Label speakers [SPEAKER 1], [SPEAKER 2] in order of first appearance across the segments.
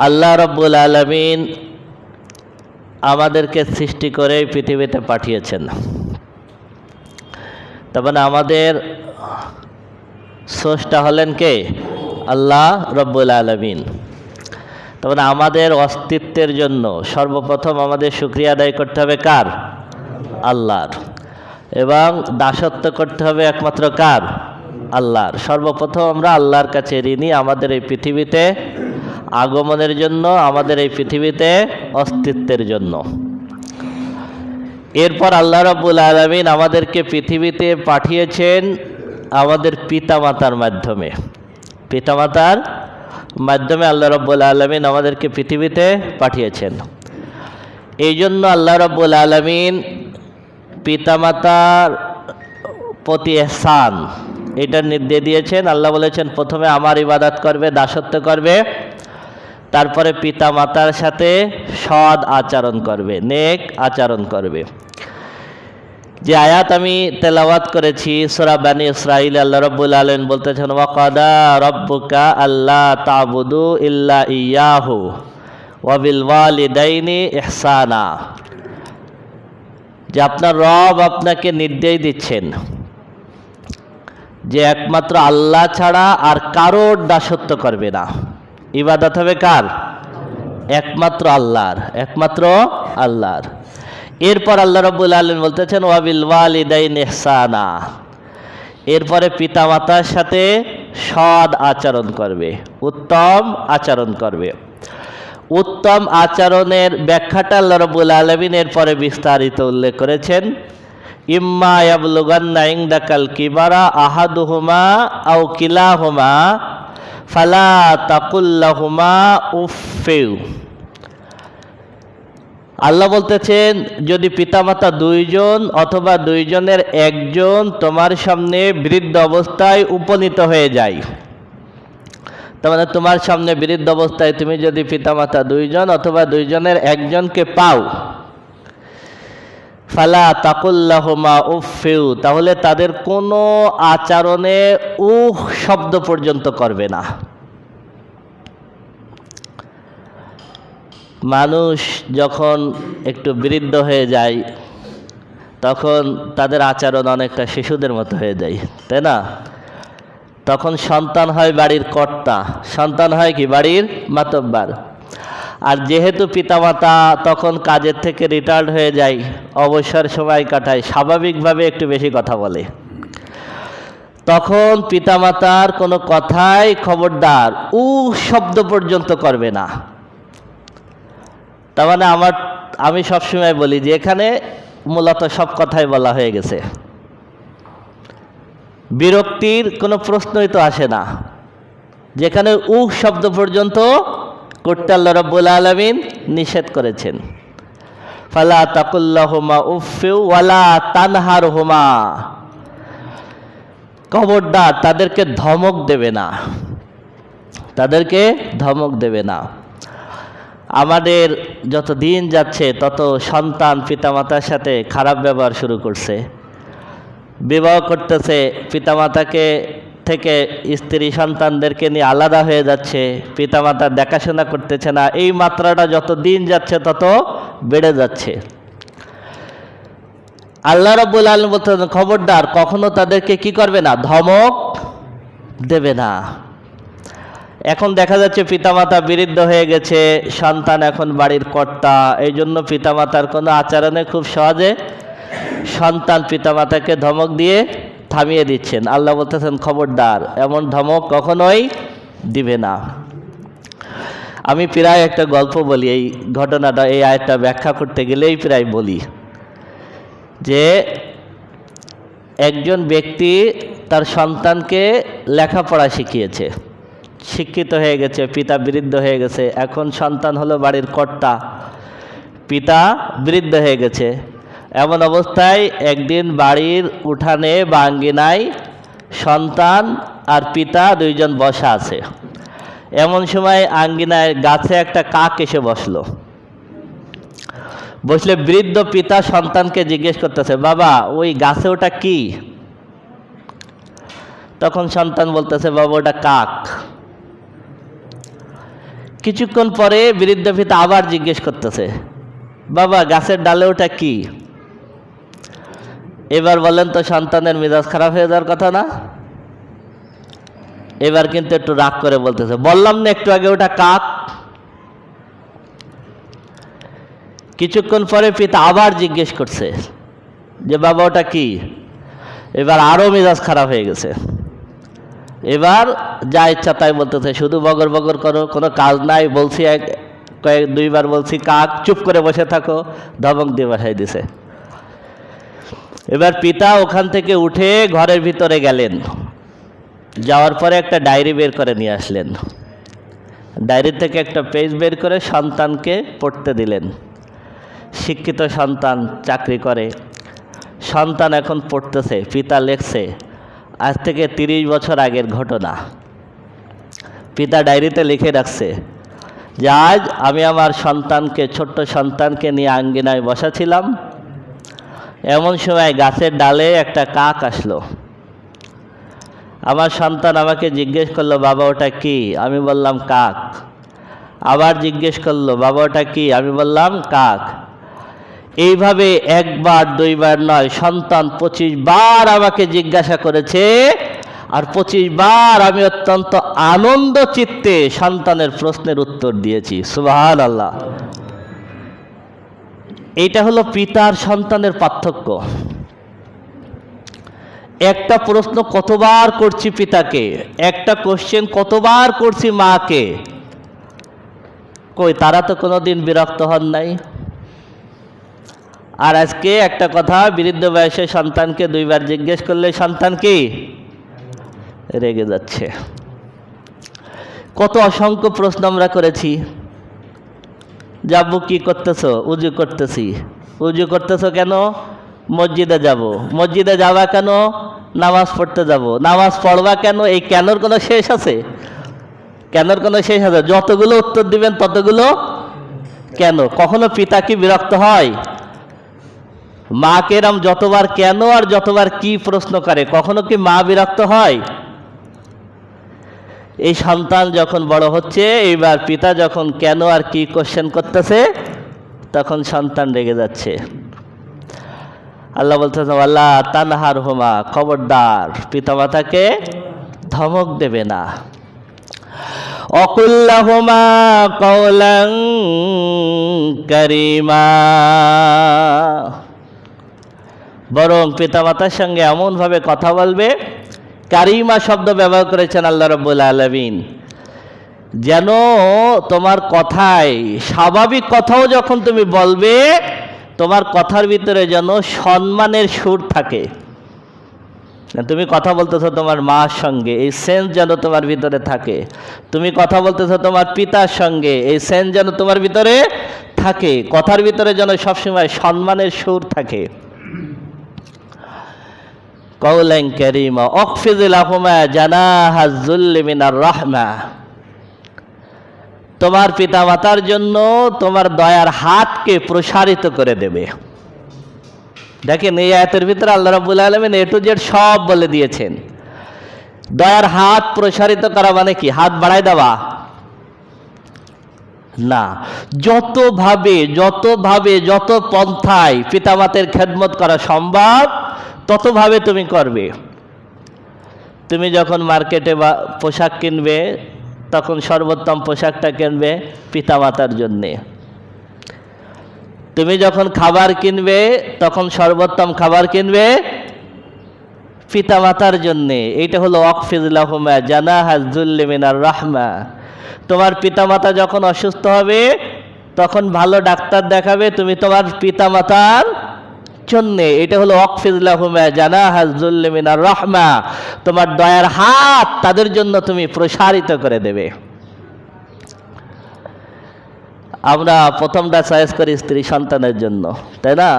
[SPEAKER 1] আল্লাহ রাব্বুল আলামিন আমাদেরকে সৃষ্টি করে পৃথিবীতে পাঠিয়েছেন। তার মানে আমাদের স্রষ্টা হলেন কে? আল্লাহ রাব্বুল আলামিন। তার মানে আমাদের অস্তিত্বের জন্য সর্বপ্রথম আমাদের শুকরিয়া আদায় করতে হবে কার? আল্লাহর। এবং দাসত্ব করতে হবে একমাত্র কার? আল্লাহর। সর্বপ্রথম আমরা আল্লাহর কাছে ঋণী আমাদের এই পৃথিবীতে আগমনের জন্য, আমাদের এই পৃথিবীতে অস্তিত্বের জন্য। এরপর আল্লাহ রাব্বুল আলামিন আমাদেরকে পৃথিবীতে পাঠিয়েছেন আমাদের পিতামাতার মাধ্যমে। পিতামাতার মাধ্যমে আল্লাহ রাব্বুল আলামিন আমাদেরকে পৃথিবীতে পাঠিয়েছেন। এই জন্য আল্লাহ রাব্বুল আলামিন পিতামাতার প্রতি ইহসান এটা নির্দেশ দিয়েছেন। আল্লাহ বলেছেন প্রথমে আমার ইবাদত করবে, দাসত্ব করবে, তারপরে পিতা মাতার সাথে সৎ আচরণ করবে, নেক আচরণ করবে। যে আয়াত আমি তেলাওয়াত করেছি সূরা বানী ইসরাঈল, আল্লাহ রাব্বুল আলামিন বলতেছেন ওয়াকাদা রাব্বুকা আল্লা তা'বুদু ইল্লা ইয়াহু ওয়া বিল ওয়ালিদাইনি ইহসানা। যে আপনার রব আপনাকে নির্দেশ দিচ্ছেন যে একমাত্র আল্লাহ ছাড়া আর কারোর দাসত্ব করবে না। ইবাদত হবে কার? একমাত্র আল্লাহর, একমাত্র আল্লাহর। এরপর আল্লাহ রাব্বুল আলামিন বলতেছেন ওয়া বিল ওয়ালিদাইনি ইহসানা। এরপরে পিতামাতার সাথে সৎ আচরণ করবে, উত্তম আচরণ করবে। উত্তম আচরণের ব্যাখ্যাটা আল্লাহ রাব্বুল আলামিন এরপরে বিস্তারিত উল্লেখ করেছেন। ইম্মা ইয়াবলুগান্না ইনদাকাল কিবারা আহাদুহুমা আও কিলাহুমা ফালা তাকুল লাহুমা উফফিউ। আল্লাহ বলতেছেন যদি পিতামাতা দুইজন অথবা দুইজনের একজন তোমার সামনে বৃদ্ধ অবস্থায় উপনীত হয়ে যায়, তার মানে তোমার সামনে বৃদ্ধ অবস্থায় তুমি যদি পিতামাতা দুইজন অথবা দুইজনের একজনকে পাও, ফালা তাকুল লাহুমা উফফিউ, তাহলে তাদের কোনো আচরণে উহ শব্দ পর্যন্ত করবে না। মানুষ যখন একটু বৃদ্ধ হয়ে যায় তখন তাদের আচরণ অনেকটা শিশুদের মতো হয়ে যায়, তাই না? তখন সন্তান হয় বাড়ির কর্তা, সন্তান হয় কি বাড়ির মাতব্বার। আর যেহেতু পিতামাতা তখন কাজের থেকে রিটায়ার্ড হয়ে যায়, অবসর সময় কাটায়, স্বাভাবিকভাবে একটু বেশি কথা বলে। তখন পিতামাতার কোনো কথাই খবরদার শব্দ পর্যন্ত করবে না। তার মানে আমি সবসময় বলি যে এখানে মূলত সব কথাই বলা হয়ে গেছে, বিরক্তির কোনো প্রশ্নই তো আসে না। যেখানে শব্দ পর্যন্ত করতে আল্লাহ রাব্বুল আলামিন নিষেধ করেছেন। ফালা তাকুল লাহুমা উফফিউ ওয়ালা তানহারহুমা, খবরদার তাদেরকে ধমক দেবে না, তাদেরকে ধমক দেবে না। আমাদের যত দিন যাচ্ছে তত সন্তান পিতামাতার সাথে খারাপ ব্যবহার শুরু করছে, বিবাহ করতেছে, পিতামাতাকে থেকে স্ত্রী সন্তানদেরকে নিয়ে আলাদা হয়ে যাচ্ছে, পিতামাতার দেখাশোনা করতেছে না। এই মাত্রাটা যত দিন যাচ্ছে তত বেড়ে যাচ্ছে। আল্লাহ রাব্বুল আলামিন বলতেন খবরদার কখনো তাদেরকে কি করবে না? ধমক দেবে না। এখন দেখা যাচ্ছে পিতামাতা বৃদ্ধ হয়ে গেছে, সন্তান এখন বাড়ির কর্তা, এই জন্য পিতামাতার কোনো আচরণে খুব সহজে সন্তান পিতামাতাকে ধমক দিয়ে থামিয়ে দিচ্ছেন। আল্লাহ বলতেছেন খবরদার এমন ধমক কখনোই দিবে না। আমি প্রায় একটা গল্প বলি, এই ঘটনাটা, এই আয়াতটা ব্যাখ্যা করতে গেলেই প্রায় বলি যে একজন ব্যক্তি তার সন্তানকে লেখাপড়া শিখিয়েছে, শিক্ষিত হয়ে গেছে, পিতা বৃদ্ধ হয়ে গেছে, এখন সন্তান হলো বাড়ির কর্তা, পিতা বৃদ্ধ হয়ে গেছে। এমন অবস্থায় একদিন বাড়ির উঠানে বা আঙ্গিনায় সন্তান আর পিতা দুইজন বসা আছে। এমন সময় আঙ্গিনায় গাছে একটা কাক এসে বসলো। বসলে বৃদ্ধ পিতা সন্তানকে জিজ্ঞেস করতেছে, বাবা ওই গাছে ওটা কি? তখন সন্তান বলতেছে, বাবা ওটা কাক। কিছুক্ষণ পরে বৃদ্ধ পিতা আবার জিজ্ঞেস করতেছে, বাবা গাছের ডালে ওটা কি? এবার বলেন তো সন্তানের মেজাজ খারাপ হয়ে যাওয়ার কথা না? এবার কিন্তু একটু রাগ করে বলতেছে, বললাম না একটু আগে ওটা কাক। কিছুক্ষণ পরে পিতা আবার জিজ্ঞেস করছে যে বাবা ওটা কি? এবার আরো মেজাজ খারাপ হয়ে গেছে। এবার যা ইচ্ছা তাই বলতেছে, শুধু বগর বগর করো, কোনো কাজ নাই, বলছি দুইবার বলছি কাক, চুপ করে বসে থাকো, ধমক দিয়ে বসাই দিছে। এবার পিতা ওখান থেকে উঠে ঘরের ভিতরে গেলেন, যাওয়ার পরে একটা ডায়েরি বের করে নিয়ে আসলেন। ডায়েরি থেকে একটা পেজ বের করে সন্তানকে পড়তে দিলেন। শিক্ষিত সন্তান, চাকরি করে সন্তান এখন পড়তেছে। পিতা লেখছে আজ থেকে 30 বছর আগের ঘটনা। পিতা ডায়েরিতে লিখে রাখছে যে আজ আমি আমার সন্তানকে, ছোট্ট সন্তানকে নিয়ে আঙ্গিনায় বসাছিলাম, এমন সময় গাছের ডালে একটা কাক আসলো। আমার সন্তান আমাকে জিজ্ঞেস করলো, বাবা ওটা কি? আমি বললাম কাক। আবার জিজ্ঞেস করলো, বাবা ওটা কি? আমি বললাম কাক। এইভাবে একবার দুইবার নয়, সন্তান 25 বার আমাকে জিজ্ঞাসা করেছে, আর 25 বার আমি অত্যন্ত আনন্দ চিত্তে সন্তানের প্রশ্নের উত্তর দিয়েছি। সুবহানাল্লাহ। এইটা হলো পিতার সন্তানের পার্থক্য। একটা প্রশ্ন কতবার করছি পিতাকে, একটা কোশ্চেন কতবার করছি মাকে, কই তারা তো কোনোদিন বিরক্ত হন নাই। আর আজকে একটা কথা বৃদ্ধ বয়সে সন্তানকে 2 বার জিজ্ঞেস করলে সন্তান কি রেগে যাচ্ছে। কত অসংখ্য প্রশ্ন আমরা করেছি। যাবো কি করতেছো? উজু করতেছি। উজু করতেছো কেন? মসজিদে যাব। মসজিদে যাবা কেন? নামাজ পড়তে যাব। নামাজ পড়বা কেন? এই কেনর কোনো শেষ আছে? কেনর কোনো শেষ আছে? যতগুলো উত্তর দিবেন ততগুলো কেন। কখনো পিতা কি বিরক্ত হয়? মাকে এরম যতবার কেন আর যতবার কি প্রশ্ন করে, কখনো কি মা বিরক্ত হয়? এই সন্তান যখন বড় হচ্ছে, এইবার পিতা যখন কেন আর কি কোশ্চেন করতেছে, তখন সন্তান রেগে যাচ্ছে। আল্লাহ বলতেছে, আল্লাহ তানহার হুমা, খবরদার পিতামাতাকে ধমক দেবে না। অকুল্লাহুমা কওলান কারীমা, বরং পিতামাতার সঙ্গে এমনভাবে কথা বলবে। কারিমা শব্দ ব্যবহার করেছেন আল্লাহ রাব্বুল আলামিন, যেন তোমার কথায়, স্বাভাবিক কথাও যখন তুমি বলবে, তোমার কথার ভিতরে যেন সম্মানের সুর থাকে। তুমি কথা বলতেছো তোমার মার সঙ্গে, এই সেন্স যেন তোমার ভিতরে থাকে। তুমি কথা বলতেছো তোমার পিতার সঙ্গে, এই সেন্স যেন তোমার ভিতরে থাকে। কথার ভিতরে যেন সবসময় সম্মানের সুর থাকে। কওলান কারীমা আখফিজ লাহুমা জানাহাজ যুল্লি মিনার রাহমা, তোমার পিতামাতার জন্য তোমার দয়ার হাতকে প্রসারিত করে দেবে। দেখেন এই আয়াতের ভিতরে আল্লাহ রাব্বুল আলামিন এ টু জেড সব বলে দিয়েছেন। দয়ার হাত প্রসারিত করা মানে কি? হাত বাড়াই দেওয়া না। যতভাবে যত পন্থায় পিতামাতার খেদমত করা সম্ভব ততভাবে তুমি করবে। তুমি যখন মার্কেটে পোশাক কিনবে, তখন সর্বোত্তম পোশাকটা কিনবে পিতামাতার জন্যে। তুমি যখন খাবার কিনবে, তখন সর্বোত্তম খাবার কিনবে পিতামাতার জন্যে। এইটা হলো ওয়াকফিজ লাহুমা জানাহাজ যুল্লি মিনার রাহমা। তোমার পিতামাতা যখন অসুস্থ হবে, তখন ভালো ডাক্তার দেখাবে তুমি তোমার পিতামাতার জন্যে। এটা হলো ওয়াকফিজ লাহুমা জানাহাজ যুল্লি মিনার রাহমা, তোমার দয়ার হাত তাদের জন্য তুমি প্রসারিত করে দেবে। আমরা প্রথমটা চয়েস করি স্ত্রী সন্তানের জন্য, তাই না?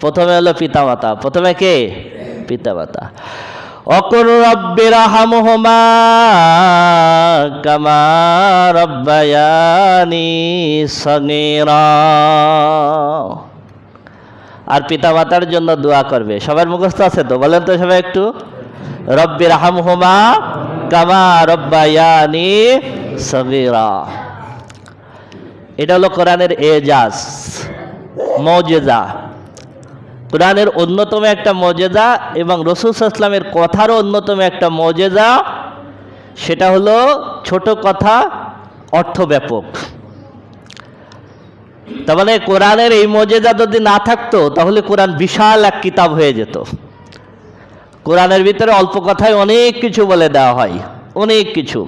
[SPEAKER 1] প্রথমে হলো পিতামাতা। প্রথমে কে? পিতামাতা। অকুর রব্বিরহামহুমা কামা রব্বায়ানি সগীরা। আর পিতামাতার জন্য দোয়া করবে। সবার মুখস্থ আছে তো? বলেন তো সবাই একটু। রব্বিরহামহুমা কামা রব্বায়ানি সগীরা। এটা হলো কোরআনের এজাজ, মুজিজা। কোরআনের অন্যতম একটা মুজিজা এবং রাসূল সাল্লাল্লাহু আলাইহি ওয়াসাল্লামের কথারও অন্যতম একটা মুজিজা, সেটা হলো ছোট কথা অর্থ ব্যাপক। তার মানে কোরআনের এই মুজিজা যদি না থাকতো তাহলে কোরআন বিশাল এক কিতাব হয়ে যেত। কোরআনের ভিতরে অল্প কথায় অনেক কিছু বলে দেওয়া হয়, অনেক কিছু।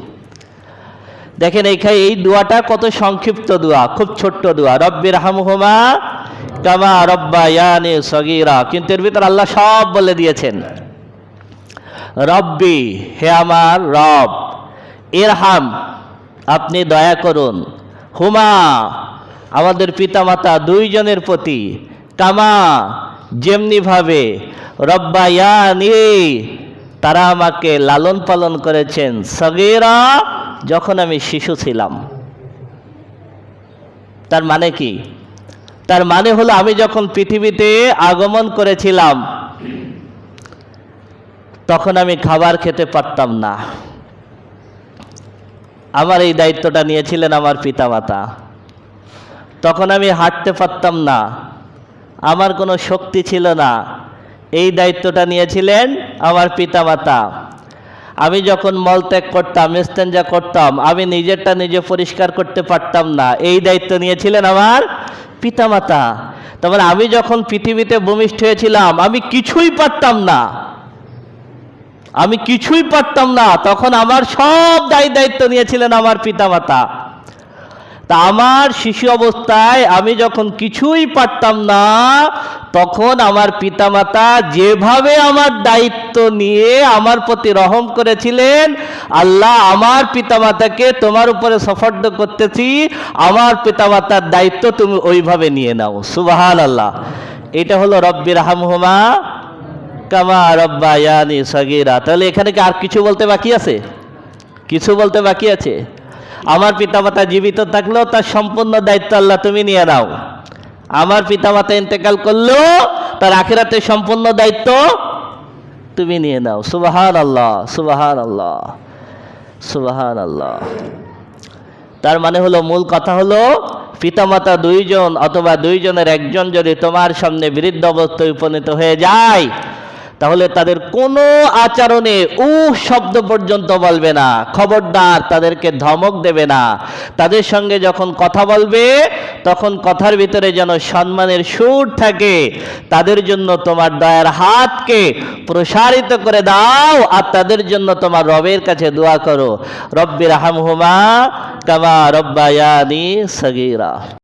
[SPEAKER 1] দেখেন এইখানে এই দোয়াটা কত সংক্ষিপ্ত দোয়া, খুব ছোট্ট দোয়া, রব্বির হামহুমা কামা রব্বায়ানি সগীরা, কিন্তু এর ভিতরে আল্লাহ সব বলে দিয়েছেন। রব্বি, হে আমার রব, ইরহাম, আপনি দয়া করুন, হুমা, আমাদের পিতামাতা দুইজনের প্রতি, কামা, যেমনিভাবে, রব্বায়ানি, তারা আমাকে লালন পালন করেছেন, সগীরা, যখন আমি শিশু ছিলাম। তার মানে কি? তার মানে হলো আমি যখন পৃথিবীতে আগমন করেছিলাম তখন আমি খাবার খেতে পারতাম না। আমার এই দায়িত্বটা নিয়েছিলেন আমার পিতামাতা। তখন আমি হাঁটতে পারতাম না, আমার কোনো শক্তি ছিল না, এই দায়িত্বটা নিয়েছিলেন আমার পিতামাতা। আমি যখন মলত্যাগ করতাম, ইস্তেঞ্জা করতাম, আমি নিজেরটা নিজে পরিষ্কার করতে পারতাম না, এই দায়িত্ব নিয়েছিলেন আমার পিতামাতা। তারপরে আমি যখন পৃথিবীতে ভূমিষ্ঠ হয়েছিলাম আমি কিছুই পারতাম না, আমি কিছুই পারতাম না, তখন আমার সব দায়িত্ব নিয়েছিলেন আমার পিতামাতা। তা আমার শিশু অবস্থায় আমি যখন কিছুই পারতাম না তখন আমার পিতামাতা যেভাবে আমার দায়িত্ব নিয়ে আমার প্রতি রহম করেছিলেন, আল্লাহ আমার পিতামাতাকে তোমার উপরে সুপর্দ করতেছি, আমার পিতামাতার দায়িত্ব তুমি ওইভাবে নিয়ে নাও। সুবহানাল্লাহ। এটা হলো রব্বির হামহুমা কামা রব্বায়ানি সগীরা। তাহলে এখানে কি আর কিছু বলতে বাকি আছে? কিছু বলতে বাকি আছে? আমার পিতামাতা জীবিত থাকলেও তার সম্পূর্ণ দায়িত্ব আল্লাহ তুমি নিয়ে নাও। আমার পিতামাতা ইন্তেকাল করলো, তার আখিরাতের সম্পূর্ণ দায়িত্ব তুমি নিয়ে নাও। সুবহানাল্লাহ, সুবহানাল্লাহ, সুবহানাল্লাহ। তার মানে হলো, মূল কথা হলো, পিতামাতা দুইজন অথবা দুইজনের একজন যদি তোমার সামনে বৃদ্ধ অবস্থায় উপনীত হয়ে যায় তাহলে তাদের কোনো আচরণে শব্দ পর্যন্ত বলবে না, খবরদার তাদেরকে ধমক দেবে না। তাদের সঙ্গে যখন কথা বলবে তখন কথার ভিতরে যেন সম্মানের সুর থাকে। তাদের জন্য তোমার দয়ার হাতকে প্রসারিত করে দাও আর তাদের জন্য তোমার রবের কাছে দোয়া করো, রব্বির হামহুমা কামা রব্বায়ানি সগীরা।